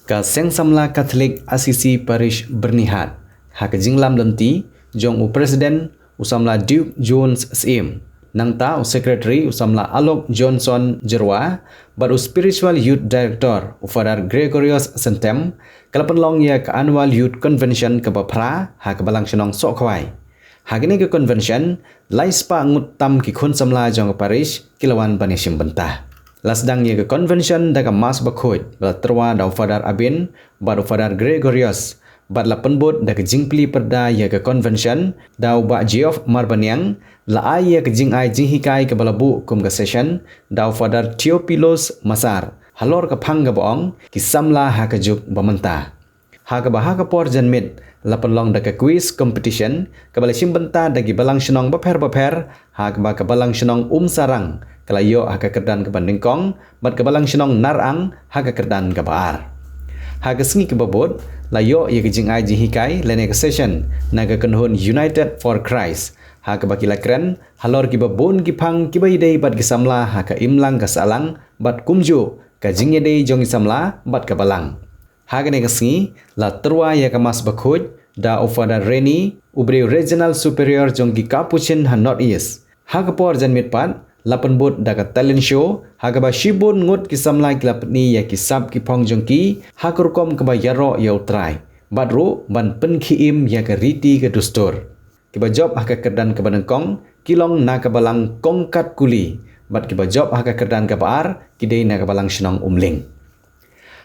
Ka Seng Samla Katolik Assisi Parish Bernihat. Hak jinglam lenti jong Presiden usamla Duke Jones Sim. Nangta Secretary usamla Alok Johnson Jerwa, baru Spiritual Youth Director Father Gregorius Sentem, kalapan ya ke Annual Youth Convention ke Bapra, hak balang senong sokwai. Hak ini ke convention, laispa ngutam ki khun samla jong parish kilawan banishim bentah. Lasdang ya ke convention daga mas bakhoy, terwa dau Father Abin, baru Father Gregorius, badla penbut daga jingpli perda ya ke convention, dau ba Geoff Marbanyang, la ai ya ke jing ai jing hikai ke balabu kum ke session, dau Father Theophilus Masar, halor ke phang ke boong, ki samla hak juk bamenta. Hak bahaka por janmit, lapan long daga quiz competition, ke balashim benta dagi balang senong baper, hak ba ke balang senong sarang, kalayo hak kerdan ke bandingkong, bat ke balang senong narang, hak kerdan ke baar. Hak sengi ke babot, layo ya ke jing ai jing hikai, lene ke session, naga kenhun United for Christ. Hak baki lakren, halor ki babon ki phang ki baidei bat ki samla hak imlang ke salang, bat kumju, ka jing yedei jong samla, bat ke balang. Hak ne ke sengi, la terwa ya ke mas bakhuj, da Father Reni, ubri Regional Superior jong ki Capuchin han North East. Hak por janmit pat, lapan bot da ke talent show, hak ba shibun ngut ki samla ki lapni ya ki sab ki phong jong ki, hak rukom ke ba yaro ya utrai. Badru ban pen ki im ya ke riti ke dustur. Kiba job hak kerdan ke banengkong, kilong na ke balang kongkat kuli. Bat kiba job hak kerdan ke baar, kidei na ke balang senong umling.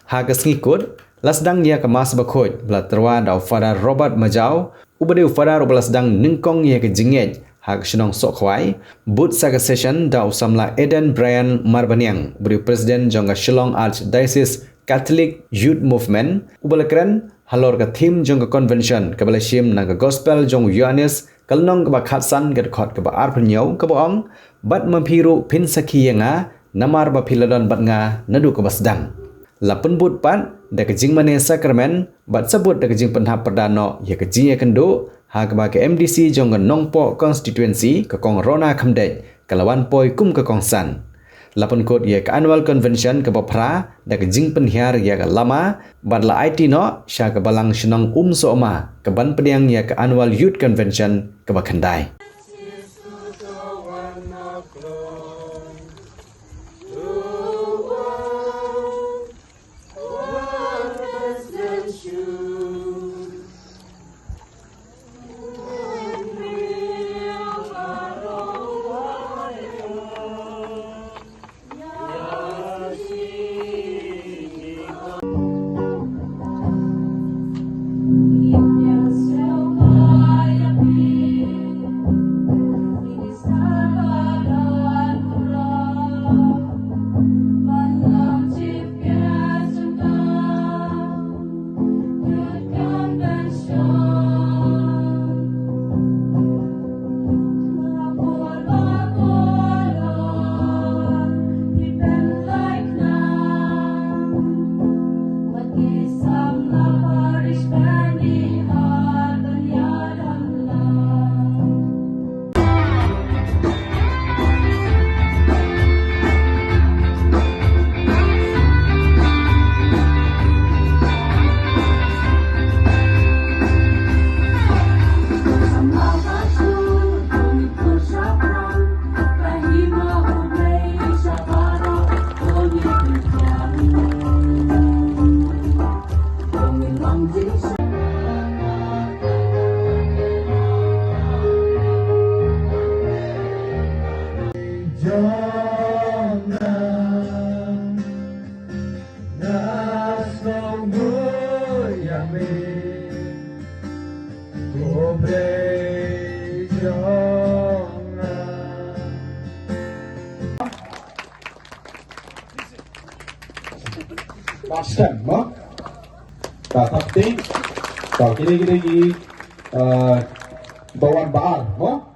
Hak sengikut, lasdang ya ke mas bakhoj, bela terwa dau Father Robert Majau, ubade Father lasdang ningkong ya ke jingej, hak senong sokwai, but saga session dau samla Eden Brian Marbanyang, ubade Presiden jongga Shillong Archdiocese Catholic Youth Movement, ubale keren, halor ke theme jong ke convention ke balashim na ke gospel jong Yohanes kalnong ke ba khatsan ke khot ke ba arpnyau ke boong bat mampiru pin sakhi nga namar ba philadon bat nga nadu ke basdang lapun but pat da ke jing mane sakramen bat sabut da ke jing penhap perdano ya ke jing ya kendo ha ke ba ke MDC jong ke nongpo constituency ke kong rona khamdej kalawan poi kum ke kongsan. Lapun kot ya ke annual convention ke Bapra da ke jing penhiar ya ke lama badla IT no sya ke balang senong sooma ke ban pediang ya ke annual youth convention ke Bakandai. Pasang, no? Tapi, kalau kini bawan baal, no?